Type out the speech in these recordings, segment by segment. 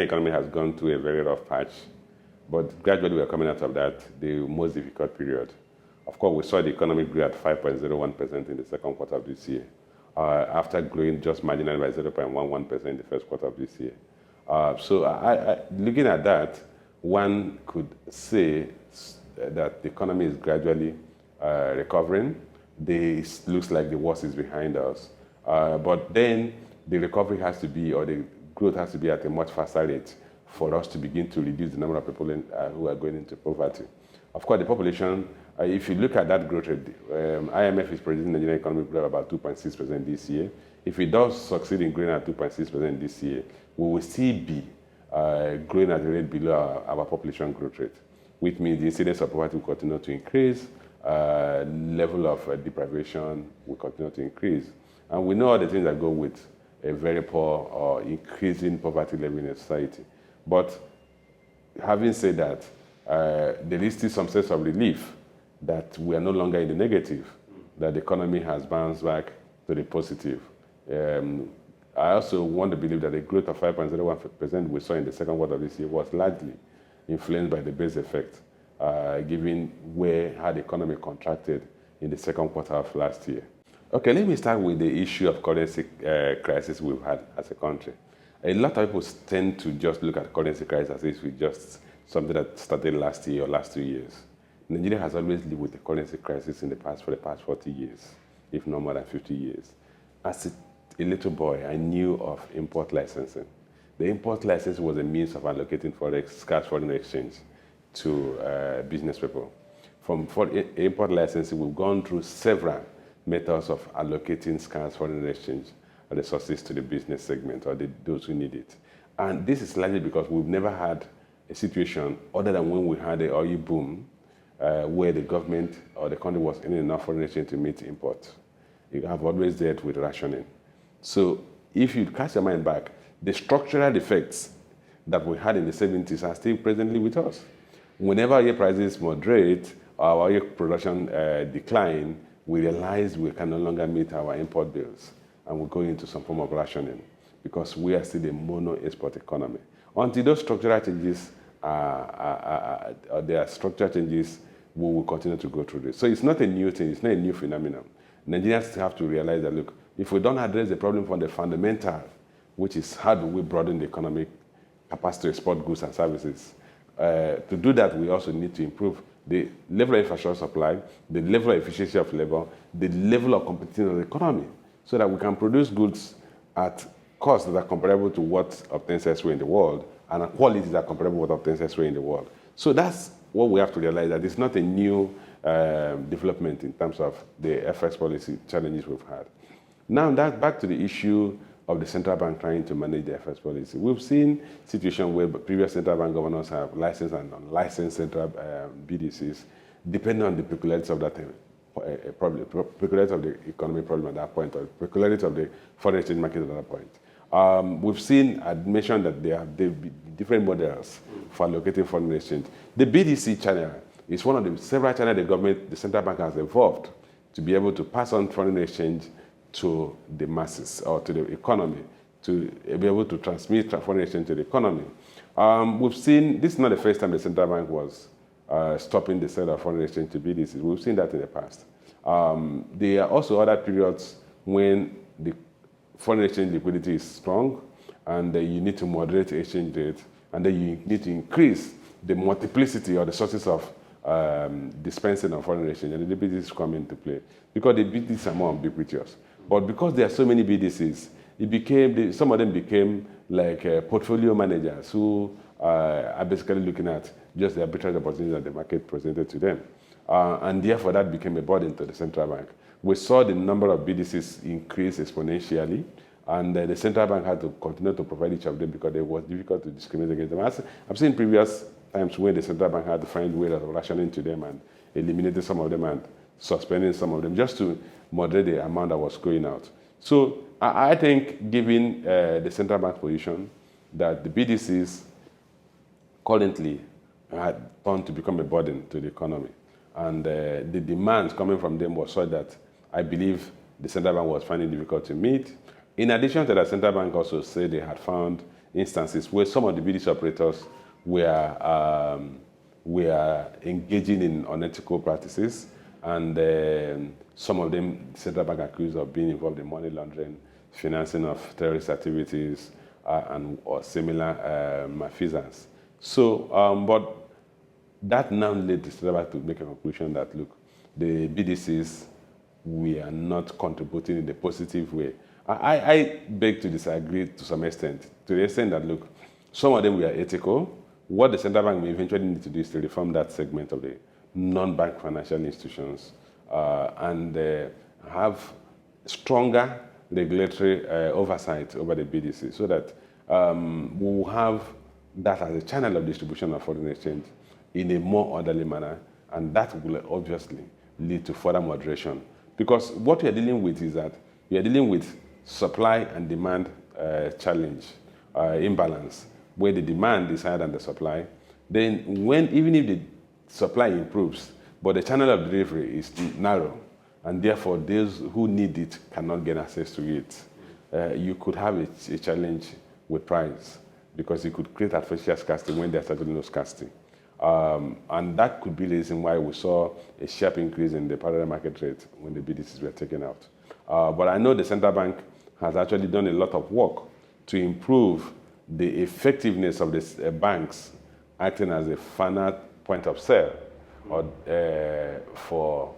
economy has gone through a very rough patch, but gradually we are coming out of that, the most difficult period. Of course, we saw the economy grow at 5.01% in the second quarter of this year, after growing just marginally by 0.11% in the first quarter of this year. So looking at that, one could say that the economy is gradually recovering. It looks like the worst is behind us. But then the recovery has to be, or the growth has to be at a much faster rate for us to begin to reduce the number of people who are going into poverty. Of course, the population, if you look at that growth rate, IMF is predicting the Nigerian economy grow about 2.6% this year. If it does succeed in growing at 2.6% this year, we will still be growing at a rate below our population growth rate, which means the incidence of poverty will continue to increase, level of deprivation will continue to increase. And we know all the things that go with a very poor or increasing poverty level in a society. But having said that, there is still some sense of relief that we are no longer in the negative, that the economy has bounced back to the positive. I also want to believe that the growth of 5.01% we saw in the second quarter of this year was largely influenced by the base effect, given how the economy contracted in the second quarter of last year. Okay, let me start with the issue of currency crisis we've had as a country. A lot of people tend to just look at currency crisis as if it's just something that started last year or last 2 years. Nigeria has always lived with the currency crisis for the past 40 years, if not more than 50 years. As a little boy, I knew of import licensing. The import license was a means of allocating scarce foreign exchange to business people. From import licensing, we've gone through several methods of allocating scarce foreign exchange resources to the business segment or those who need it. And this is largely because we've never had a situation other than when we had the oil boom, where the government or the country was earning enough foreign exchange to meet imports. You have always dealt with rationing. So if you cast your mind back, the structural defects that we had in the 70s are still presently with us. Whenever oil prices moderate or our oil production decline, we realize we can no longer meet our import bills and we go into some form of rationing because we are still a mono-export economy. Until those structural changes there are structural changes, we will continue to go through this. So it's not a new thing, it's not a new phenomenon. Nigerians have to realize that, look, if we don't address the problem from the fundamental, which is how do we broaden the economic capacity to export goods and services, to do that, we also need to improve the level of infrastructure supply, the level of efficiency of labor, the level of competitiveness of the economy, so that we can produce goods at costs that are comparable to what obtains elsewhere in the world, and at qualities that are comparable to what obtains elsewhere in the world. So that's what we have to realize, that it's not a new development in terms of the FX policy challenges we've had. Now, back to the issue of the central bank trying to manage the FX policy. We've seen situations where previous central bank governors have licensed and unlicensed central BDCs, depending on the peculiarities of that peculiarities of the economic problem at that point, or peculiarities of the foreign exchange market at that point. We've seen admission that there have different models for allocating foreign exchange. The BDC channel is one of the several channels the central bank has evolved to be able to pass on foreign exchange to the masses or to the economy, to be able to transmit foreign exchange to the economy. We've seen, this is not the first time the central bank was stopping the sale of foreign exchange to BDCs. We've seen that in the past. There are also other periods when the foreign exchange liquidity is strong and you need to moderate the exchange rate, and then you need to increase the multiplicity or the sources of dispensing of foreign exchange, and the BDCs come into play because the BDCs are more ubiquitous. But because there are so many BDCs, some of them became like portfolio managers who are basically looking at just the arbitrage opportunities that the market presented to them. And therefore, that became a burden to the central bank. We saw the number of BDCs increase exponentially, and the central bank had to continue to provide each of them because it was difficult to discriminate against them. I've seen previous times when the central bank had to find ways of rationing to them and eliminating some of them and suspending some of them just to moderate the amount that was going out. So I think, given the central bank's position, that the BDCs currently had turned to become a burden to the economy. And the demands coming from them was such that I believe the central bank was finding it difficult to meet. In addition to that, central bank also said they had found instances where some of the BDC operators were engaging in unethical practices, and some of them, the central bank accused of being involved in money laundering, financing of terrorist activities, or similar malfeasance. So, but that now led the central bank to make a conclusion that, look, the BDCs, we are not contributing in a positive way. I beg to disagree to some extent, to the extent that, look, some of them were ethical. What the central bank may eventually need to do is to reform that segment of the non-bank financial institutions and have stronger regulatory oversight over the BDC, so that we will have that as a channel of distribution of foreign exchange in a more orderly manner, and that will obviously lead to further moderation. Because what we are dealing with is that we are dealing with supply and demand challenge, imbalance, where the demand is higher than the supply. Then even if the supply improves, but the channel of delivery is narrow, and therefore those who need it cannot get access to it, you could have a challenge with price, because you could create artificial scarcity when there's certainly no scarcity. And that could be the reason why we saw a sharp increase in the parallel market rate when the BDCs were taken out. But I know the central bank has actually done a lot of work to improve the effectiveness of the banks acting as a final point of sale for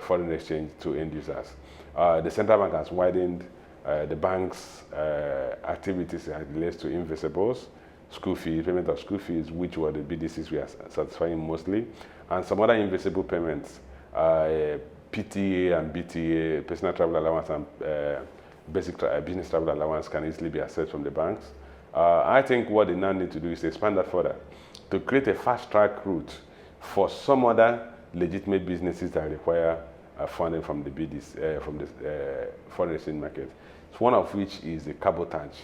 foreign exchange to end users. The central bank has widened the bank's activities as it relates to invisibles, school fees, payment of school fees, which were the BDCs we are satisfying mostly, and some other invisible payments, PTA and BTA, personal travel allowance, and basic business travel allowance can easily be accessed from the banks. I think what they now need to do is expand that further to create a fast-track route for some other legitimate businesses that require funding from the BDC, from the foreign exchange market. One of which is the cabotage.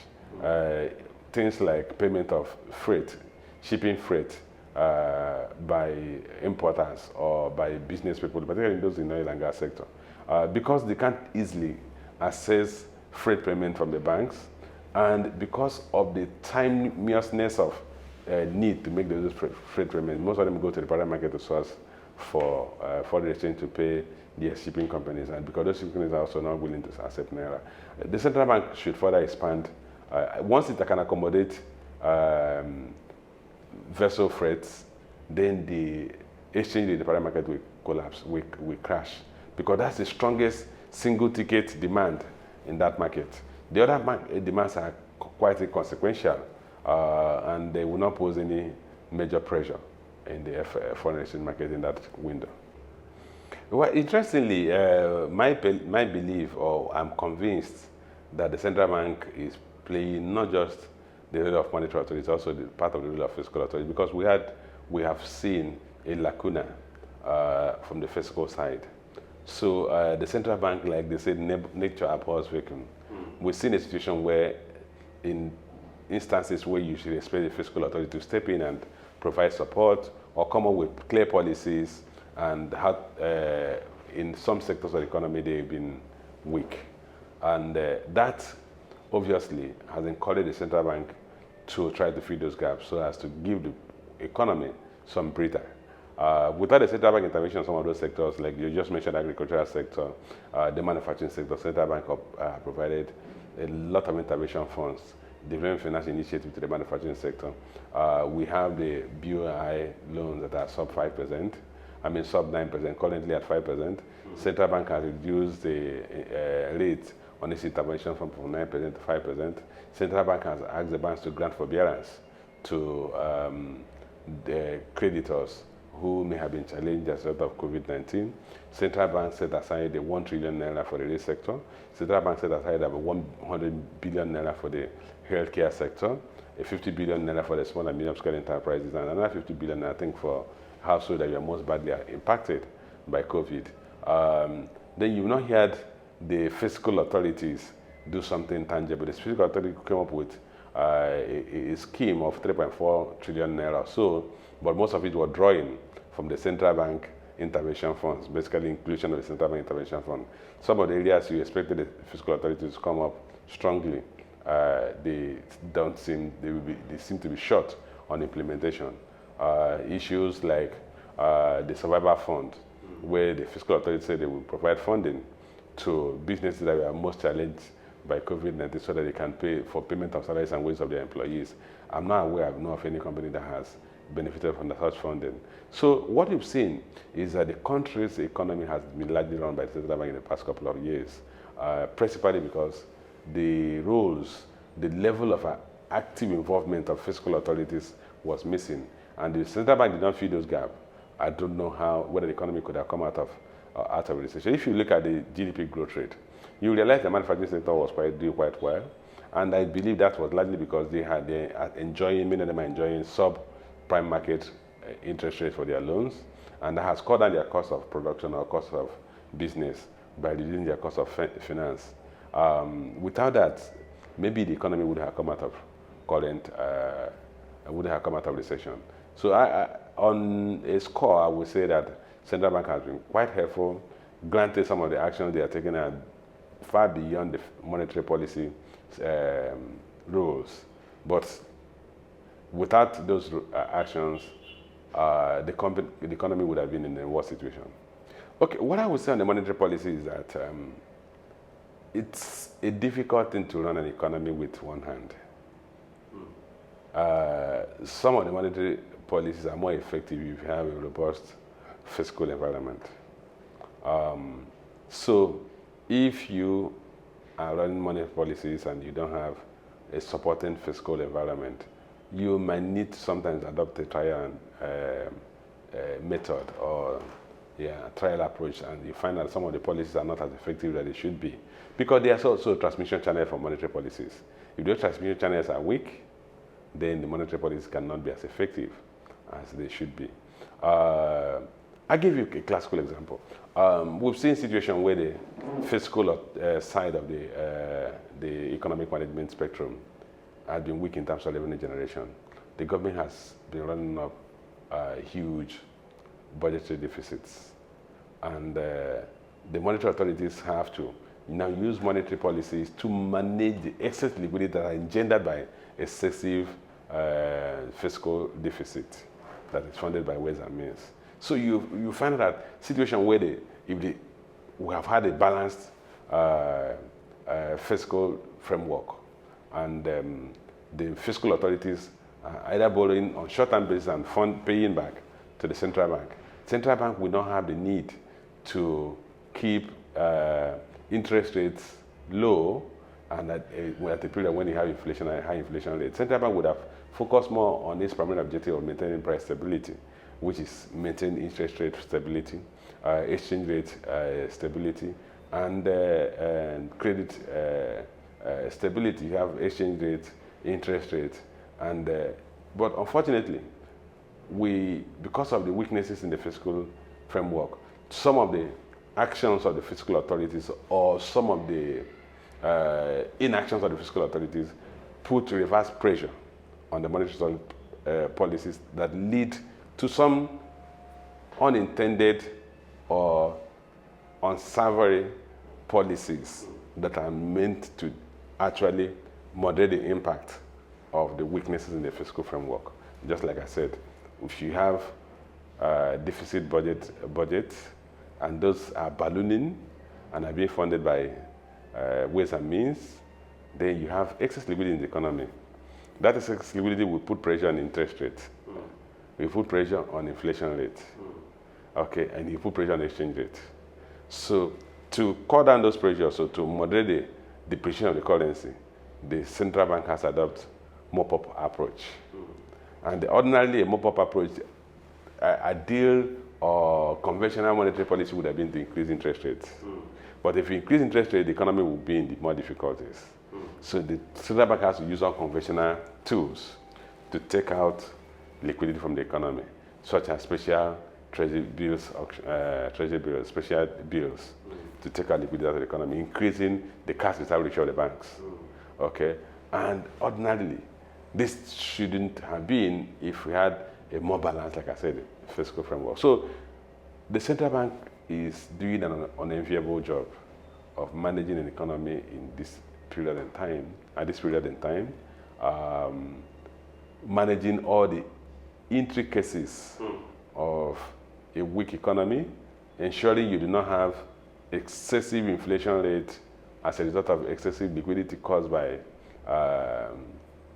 Things like payment of freight, shipping freight by importers or by business people, particularly those in the oil and gas sector. Because they can't easily access freight payment from the banks, and because of the timeousness of need to make those freight payments, most of them go to the private market to source for foreign exchange to pay their shipping companies, and because those shipping companies are also not willing to accept Naira. The central bank should further expand. Once it can accommodate vessel freights, then the exchange in the private market will collapse, will crash, because that's the strongest single ticket demand in that market. The other demands are quite inconsequential, and they will not pose any major pressure in the foreign exchange market in that window. Well, interestingly, my belief, or I'm convinced, that the central bank is playing not just the role of monetary authority, it's also the part of the role of fiscal authority, because we have seen a lacuna from the fiscal side. So the central bank, like they said, nature abhors vacuum. We've seen a situation where, in instances where you should expect the fiscal authority to step in and provide support or come up with clear policies, and how in some sectors of the economy they've been weak. And that obviously has encouraged the central bank to try to fill those gaps so as to give the economy some breather. Without the central bank intervention in some of those sectors, like you just mentioned, agricultural sector, the manufacturing sector, central bank provided a lot of intervention funds, development finance initiative to the manufacturing sector. We have the BOI loans that are sub 5%, sub 9%, currently at 5%. Central bank has reduced the rate on its intervention from 9% to 5%. Central bank has asked the banks to grant forbearance to the creditors who may have been challenged as a result of COVID-19. Central bank set aside the 1 trillion naira for the real sector. Central bank set aside about 100 billion naira for the healthcare sector, a 50 billion naira for the small and medium scale enterprises, and another 50 billion, I think, for households that were most badly impacted by COVID. Then you've not heard the fiscal authorities do something tangible. The fiscal authority came up with a scheme of 3.4 trillion naira or so, but most of it was drawing from the central bank intervention funds, basically inclusion of the central bank intervention fund. Some of the areas you expected the fiscal authorities to come up strongly they don't seem they seem to be short on implementation. Issues like the survival fund, where the fiscal authority said they will provide funding to businesses that were most challenged by COVID-19 so that they can pay for payment of salaries and wages of their employees. I'm not aware, I know of any company that has benefited from such funding. So what we've seen is that the country's economy has been largely run by the central bank in the past couple of years, principally because the roles, the level of active involvement of fiscal authorities was missing, and the central bank did not fill those gaps. I don't know whether the economy could have come out of recession. If you look at the GDP growth rate, you realize the manufacturing sector was doing quite well, and I believe that was largely because many of them are enjoying sub-prime market interest rates for their loans, and that has cut down their cost of production or cost of business by reducing their cost of finance. Without that, maybe the economy would have come out of recession. So on a score, I would say that central bank has been quite helpful. Granted, some of the actions they are taking are far beyond the monetary policy rules, but without those actions, the economy would have been in a worse situation. Okay, what I would say on the monetary policy is that it's a difficult thing to run an economy with one hand. Some of the monetary policies are more effective if you have a robust fiscal environment. So if you are running monetary policies and you don't have a supporting fiscal environment, you might need to sometimes adopt a trial method or trial approach, and you find that some of the policies are not as effective as they should be, because they are also a transmission channel for monetary policies. If those transmission channels are weak, then the monetary policies cannot be as effective as they should be. I'll give you a classical example. We've seen situations where the fiscal side of the economic management spectrum has been weak in terms of revenue generation. The government has been running up huge budgetary deficits, and the monetary authorities have to now use monetary policies to manage the excess liquidity that are engendered by excessive fiscal deficit that is funded by ways and means. So you find that situation where we have had a balanced fiscal framework, and the fiscal authorities are either borrowing on short-term basis and paying back to the central bank. Central bank will not have the need to keep interest rates low, and at a period when you have inflation and high inflation rate. Central bank would have focused more on its primary objective of maintaining price stability, which is maintaining interest rate stability, exchange rate stability, and credit stability. You have exchange rate, interest rate, and but unfortunately, because of the weaknesses in the fiscal framework, some of the actions of the fiscal authorities or some of the inactions of the fiscal authorities put reverse pressure on the monetary policies that lead to some unintended or unsavory policies that are meant to actually moderate the impact of the weaknesses in the fiscal framework. Just like I said, if you have deficit budget and those are ballooning and are being funded by ways and means, then you have excess liquidity in the economy. That excess liquidity will put pressure on interest rate. We put pressure on inflation rate. Okay, and you put pressure on exchange rate. So to cut down those pressures, so to moderate the depreciation of the currency, the central bank has adopted mop-up approach. And ordinarily a mop-up approach, ideal or conventional monetary policy would have been to increase interest rates. But if you increase interest rate, the economy will be in more difficulties. So the central bank has to use unconventional tools to take out liquidity from the economy, such as special treasury bills, special bills to take out liquidity out of the economy, increasing the cash reserve ratio of the banks. Okay, and ordinarily, this shouldn't have been if we had a more balanced, like I said, fiscal framework. So the central bank is doing an unenviable job of managing an economy in this period in time, managing all the intricacies of a weak economy, ensuring you do not have excessive inflation rate as a result of excessive liquidity caused by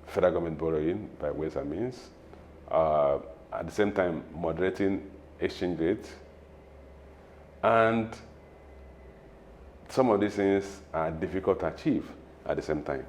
federal government borrowing by ways and means. At the same time, moderating exchange rate. And some of these things are difficult to achieve at the same time.